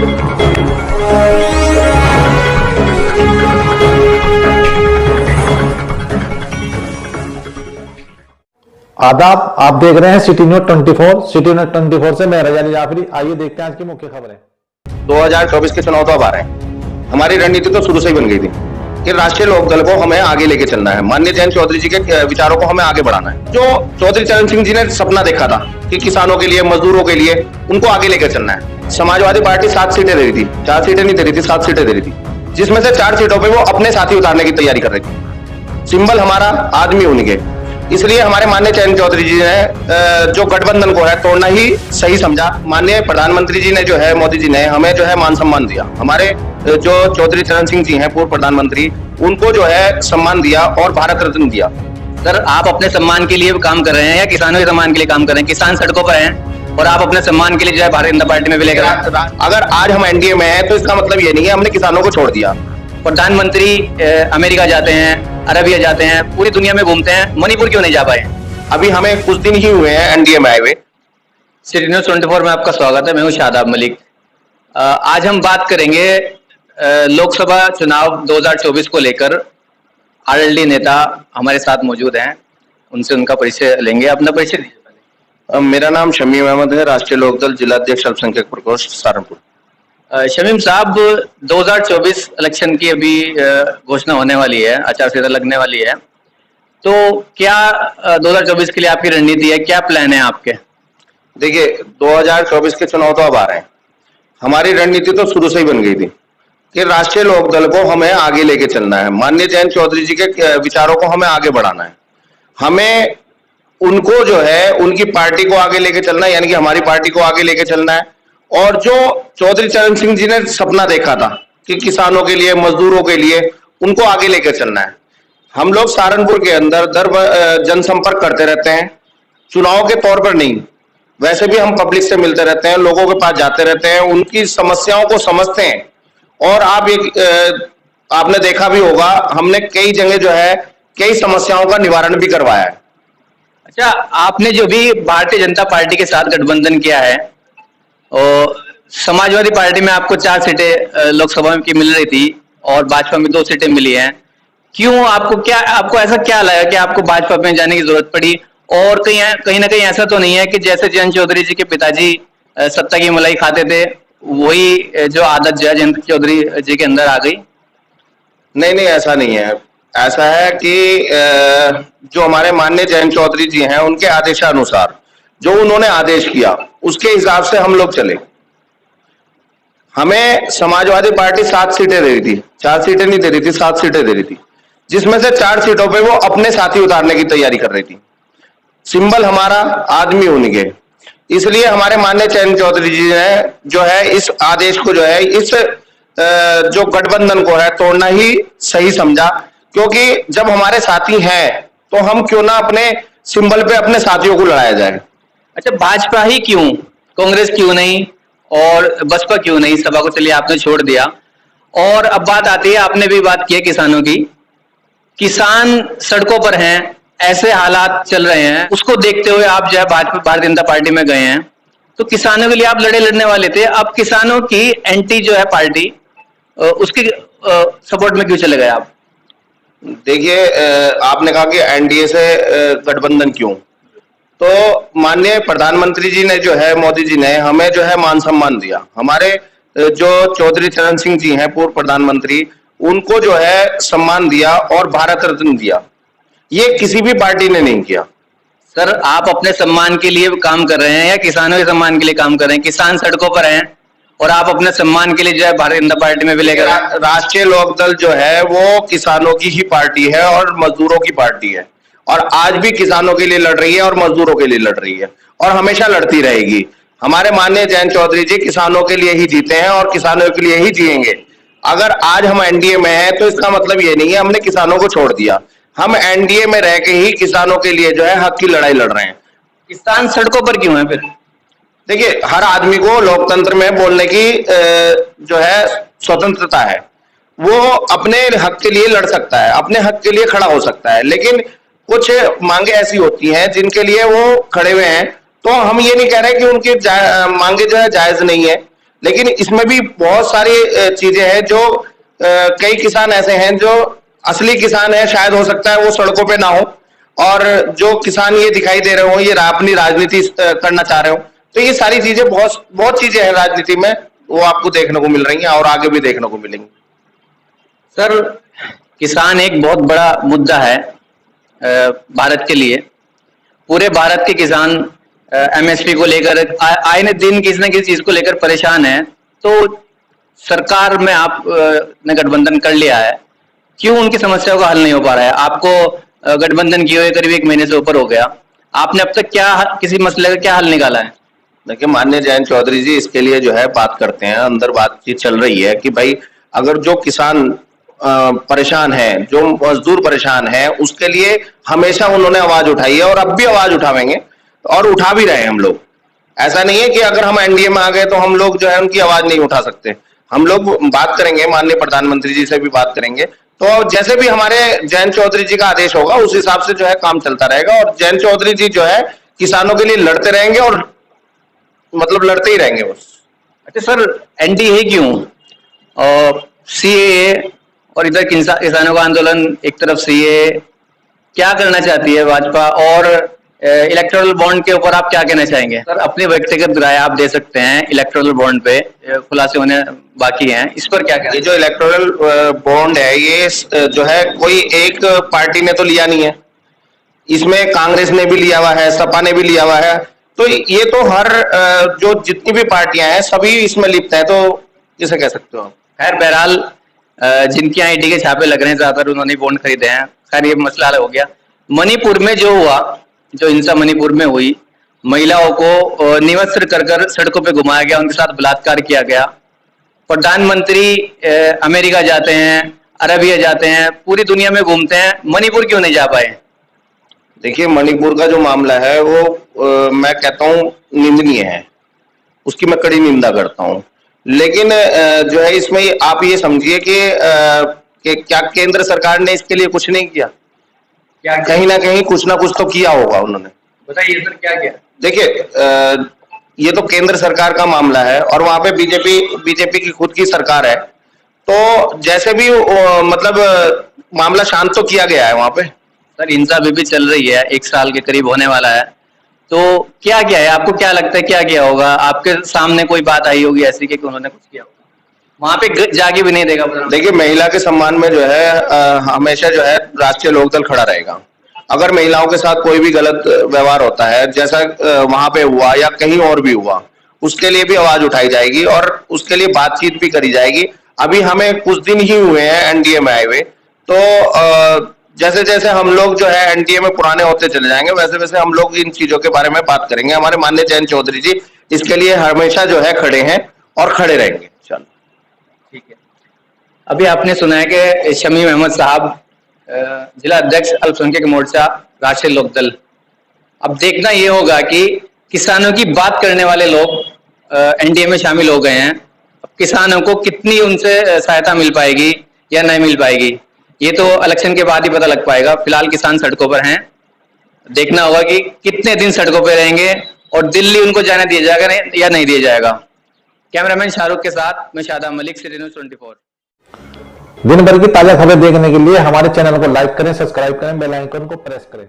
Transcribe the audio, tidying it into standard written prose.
आदाब, आप देख रहे हैं सिटी न्यूज 24। सिटी न्यूज 24 से मैं रजाली जाफरी। आइए देखते हैं आज की मुख्य खबरें। 2024 के चुनाव तो अब आ रहे हैं। हमारी रणनीति तो शुरू से ही बन गई थी कि राष्ट्रीय लोकदल को हमें आगे लेके चलना है। माननीय जयंत चौधरी जी के विचारों को हमें आगे बढ़ाना है। जो चौधरी चरण सिंह जी ने सपना देखा था कि किसानों के लिए, मजदूरों के लिए, उनको आगे लेकर चलना है। समाजवादी पार्टी 7 सीटें दे रही थी, 4 सीटें नहीं दे रही थी, 7 सीटें दे रही थी, जिसमें से 4 सीटों पर वो अपने साथी उतारने की तैयारी कर रही थी। सिंबल हमारा आदमी उनके, इसलिए हमारे माननीय जयंत चौधरी जी ने जो गठबंधन को है तोड़ना ही सही समझा। माननीय प्रधानमंत्री जी ने जो है, मोदी जी ने हमें जो है मान सम्मान दिया। हमारे जो चौधरी चरण सिंह जी हैं, पूर्व प्रधानमंत्री, उनको जो है सम्मान दिया और भारत रत्न दिया। सर, आप अपने सम्मान के लिए काम कर रहे हैं या किसानों के सम्मान के लिए काम कर रहे हैं? किसान सड़कों पर हैं और आप अपने सम्मान के लिए जो है भारतीय जनता पार्टी में विलय कर रहे हैं। अगर आज हम एनडीए में हैं तो इसका मतलब ये नहीं है हमने किसानों को छोड़ दिया। प्रधानमंत्री अमेरिका जाते हैं, अरबिया जाते हैं, पूरी दुनिया में घूमते हैं, मणिपुर क्यों नहीं जा पाए? अभी हमें कुछ दिन ही हुए हैं एनडीए में आए हुए। सिटी न्यूज 24 में आपका स्वागत है। मैं हूं शादाब मलिक। आज हम बात करेंगे लोकसभा चुनाव 2024 को लेकर। आरएलडी नेता हमारे साथ मौजूद हैं, उनसे उनका परिचय लेंगे। अपना परिचय दीजिए। मेरा नाम शमीम अहमद है, राष्ट्रीय लोकदल जिला अध्यक्ष अल्पसंख्यक प्रकोष्ठ सहारनपुर। शमीम साहब, 2024 इलेक्शन की अभी घोषणा होने वाली है, आचार संहिता लगने वाली है, तो क्या 2024 के लिए आपकी रणनीति है? क्या प्लान है आपके? देखिए, 2024 के चुनाव तो अब आ रहे हैं। हमारी रणनीति तो शुरू से ही बन गई थी कि राष्ट्रीय लोकदल को हमें आगे लेके चलना है। माननीय जयंत चौधरी जी के विचारों को हमें आगे बढ़ाना है। हमें उनको जो है, उनकी पार्टी को आगे लेके चलना है, यानी कि हमारी पार्टी को आगे लेके चलना है। और जो चौधरी चरण सिंह जी ने सपना देखा था कि किसानों के लिए, मजदूरों के लिए, उनको आगे लेकर चलना है। हम लोग सहारनपुर के अंदर जनसंपर्क करते रहते हैं, चुनाव के तौर पर नहीं, वैसे भी हम पब्लिक से मिलते रहते हैं, लोगों के पास जाते रहते हैं, उनकी समस्याओं को समझते हैं। और आपने देखा भी होगा, हमने कई जगह जो है कई समस्याओं का निवारण भी करवाया है। अच्छा, आपने जो भी भारतीय जनता पार्टी के साथ गठबंधन किया है, और समाजवादी पार्टी में आपको 4 सीटें लोकसभा की मिल रही थी और भाजपा में 2 सीटें मिली हैं, क्यों? आपको ऐसा क्या लगा कि आपको भाजपा में जाने की जरूरत पड़ी? और कहीं ना कहीं ऐसा तो नहीं है कि जैसे जयंत चौधरी जी के पिताजी सत्ता की मलाई खाते थे, वही जो आदत जो है जयंत चौधरी जी के अंदर आ गई? नहीं, ऐसा नहीं है। ऐसा है कि जो हमारे माननीय जयंत चौधरी जी हैं, उनके आदेशानुसार जो उन्होंने आदेश किया उसके हिसाब से हम लोग चले। हमें समाजवादी पार्टी 7 सीटें दे रही थी, 4 सीटें नहीं दे रही थी, 7 सीटें दे रही थी, जिसमें से 4 सीटों पे वो अपने साथी उतारने की तैयारी कर रही थी। सिंबल हमारा आदमी उनके, इसलिए हमारे माननीय जयंत चौधरी जी ने जो है इस आदेश को जो है, इस जो गठबंधन को है तोड़ना ही सही समझा। क्योंकि जब हमारे साथी हैं तो हम क्यों ना अपने सिंबल पे अपने साथियों को लड़ाया जाए। अच्छा, भाजपा ही क्यों, कांग्रेस क्यों नहीं और बसपा क्यों नहीं? सभा को चलिए आपने छोड़ दिया। और अब बात आती है, आपने भी बात की है किसानों की। किसान सड़कों पर हैं, ऐसे हालात चल रहे हैं, उसको देखते हुए आप जो है भारतीय जनता पार्टी में गए हैं, तो किसानों के लिए आप लड़ने वाले थे। अब किसानों की एंटी जो है पार्टी, उसकी सपोर्ट में क्यों चले गए आप? देखिए, आपने कहा कि एनडीए से गठबंधन क्यों, तो माननीय प्रधानमंत्री जी ने जो है, मोदी जी ने हमें जो है मान सम्मान दिया। हमारे जो चौधरी चरण सिंह जी हैं, पूर्व प्रधानमंत्री, उनको जो है सम्मान दिया और भारत रत्न दिया। ये किसी भी पार्टी ने नहीं किया। सर, आप अपने सम्मान के लिए काम कर रहे हैं या किसानों के सम्मान के लिए काम कर रहे हैं? किसान सड़कों पर हैं और आप अपने सम्मान के लिए जो है भारतीय जनता पार्टी में विलय कर रहे हैं। राष्ट्रीय लोकदल जो है वो किसानों की ही पार्टी है और मजदूरों की पार्टी है, और आज भी किसानों के लिए लड़ रही है और मजदूरों के लिए लड़ रही है, और हमेशा लड़ती रहेगी। हमारे माननीय जयंत चौधरी जी किसानों के लिए ही जीते हैं और किसानों के लिए ही जिएंगे। अगर आज हम एनडीए में हैं तो इसका मतलब ये नहीं है हमने किसानों को छोड़ दिया। हम एनडीए में रह के ही किसानों के लिए जो है हक की लड़ाई लड़ रहे हैं। किसान सड़कों पर क्यों है फिर? देखिए, हर आदमी को लोकतंत्र में बोलने की जो है स्वतंत्रता है। वो अपने हक के लिए लड़ सकता है, अपने हक के लिए खड़ा हो सकता है, लेकिन कुछ मांगे ऐसी होती हैं जिनके लिए वो खड़े हुए हैं। तो हम ये नहीं कह रहे कि उनकी मांगे जो है जायज नहीं है, लेकिन इसमें भी बहुत सारी चीजें हैं जो कई किसान ऐसे हैं जो असली किसान है, शायद हो सकता है वो सड़कों पे ना हो, और जो किसान ये दिखाई दे रहे हो ये अपनी राजनीति करना चाह रहे हो। तो ये सारी चीजें बहुत बहुत चीजें हैं राजनीति में, वो आपको देखने को मिल रही हैं और आगे भी देखने को मिलेंगी। सर, किसान एक बहुत बड़ा मुद्दा है भारत के लिए। पूरे भारत के किसान एमएसपी को लेकर आए दिन किसी न किसी चीज को लेकर परेशान है। तो सरकार में आप ने गठबंधन कर लिया है, क्यों उनकी समस्याओं का हल नहीं हो पा रहा है? आपको गठबंधन किए हुए करीब 1 महीने से ऊपर हो गया, आपने अब तक क्या किसी मसले का क्या हल निकाला है? देखिए माननीय जयंत चौधरी जी इसके लिए जो है बात करते हैं, अंदर बातचीत चल रही है कि भाई अगर जो किसान परेशान है, जो मजदूर परेशान है, उसके लिए हमेशा उन्होंने आवाज उठाई है और अब भी आवाज उठावेंगे और उठा भी रहे हैं हम लोग। ऐसा नहीं है कि अगर हम एनडीए में आ गए तो हम लोग जो है उनकी आवाज नहीं उठा सकते। हम लोग बात करेंगे, माननीय प्रधानमंत्री जी से भी बात करेंगे, तो जैसे भी हमारे जयंत चौधरी जी का आदेश होगा उस हिसाब से जो है काम चलता रहेगा। और जयंत चौधरी जी जो है किसानों के लिए लड़ते रहेंगे और मतलब लड़ते ही रहेंगे बस। अच्छा सर, एनडीए क्यों? और सीएए और इधर किसानों का आंदोलन एक तरफ, सीएए क्या करना चाहती है भाजपा? और इलेक्टोरल बॉन्ड के ऊपर आप क्या कहना चाहेंगे? सर, अपनी व्यक्तिगत राय आप दे सकते हैं। इलेक्टोरल बॉन्ड पे खुलासे होने बाकी हैं, इस पर क्या कहना? ये जो इलेक्टोरल बॉन्ड है ये जो है कोई एक पार्टी ने तो लिया नहीं है, इसमें कांग्रेस ने भी लिया हुआ है, सपा ने भी लिया हुआ है। तो ये तो हर जो जितनी भी पार्टियां हैं सभी इसमें लिप्त हैं, तो किसे कह सकते हो? खैर बहरहाल जिनके यहाँ ईडी के छापे लग रहे हैं ज्यादातर उन्होंने बॉन्ड खरीदे हैं। खैर ये मसला अलग हो गया। मणिपुर में जो हुआ, जो हिंसा मणिपुर में हुई, महिलाओं को निवस्त्र कर सड़कों पे घुमाया गया, उनके साथ बलात्कार किया गया। प्रधानमंत्री अमेरिका जाते हैं, अरबिया जाते हैं, पूरी दुनिया में घूमते हैं, मणिपुर क्यों नहीं जा पाए? देखिए मणिपुर का जो मामला है वो मैं कहता हूँ निंदनीय है, उसकी मैं कड़ी निंदा करता हूँ। लेकिन जो है इसमें आप ये समझिए कि क्या केंद्र सरकार ने इसके लिए कुछ नहीं किया? क्या कहीं ना कहीं कुछ ना कुछ तो किया होगा उन्होंने। बताइए सर, क्या किया? देखिए ये तो केंद्र सरकार का मामला है और वहां पे बीजेपी की खुद की सरकार है, तो जैसे भी मतलब मामला शांत तो किया गया है वहां पे। सर, हिंसा अभी भी चल रही है, 1 साल के करीब होने वाला है, तो क्या किया है? आपको क्या लगता है क्या किया होगा? आपके सामने कोई बात आई होगी ऐसी कि उन्होंने कुछ किया होगा? वहां पे जाके भी नहीं देगा। देखिए महिला के सम्मान में जो है हमेशा जो है राष्ट्रीय लोकदल खड़ा रहेगा। अगर महिलाओं के साथ कोई भी गलत व्यवहार होता है, जैसा वहां पे हुआ या कहीं और भी हुआ, उसके लिए भी आवाज उठाई जाएगी और उसके लिए बातचीत भी करी जाएगी। अभी हमें कुछ दिन ही हुए हैं एनडीए में आए हुए, तो जैसे जैसे हम लोग जो है एनडीए में पुराने होते चले जाएंगे वैसे वैसे हम लोग इन चीजों के बारे में बात करेंगे। हमारे माननीय जयंत चौधरी जी इसके लिए हमेशा जो है खड़े हैं और खड़े रहेंगे। चलो ठीक है। अभी आपने सुना है कि शमीम अहमद साहब जिला अध्यक्ष अल्पसंख्यक मोर्चा राष्ट्रीय लोकदल। अब देखना ये होगा कि किसानों की बात करने वाले लोग एनडीए में शामिल हो गए हैं। अब किसानों को कितनी उनसे सहायता मिल पाएगी या नहीं मिल पाएगी, ये तो इलेक्शन के बाद ही पता लग पाएगा। फिलहाल किसान सड़कों पर हैं, देखना होगा कि कितने दिन सड़कों पर रहेंगे और दिल्ली उनको जाने दिया जाएगा या नहीं दिया जाएगा। कैमरामैन शाहरुख के साथ मैं शादाब मलिक, सिटी न्यूज़ 24। दिन भर की ताजा खबर देखने के लिए हमारे चैनल को लाइक करें, सब्सक्राइब करें, बेल आइकन को प्रेस करें।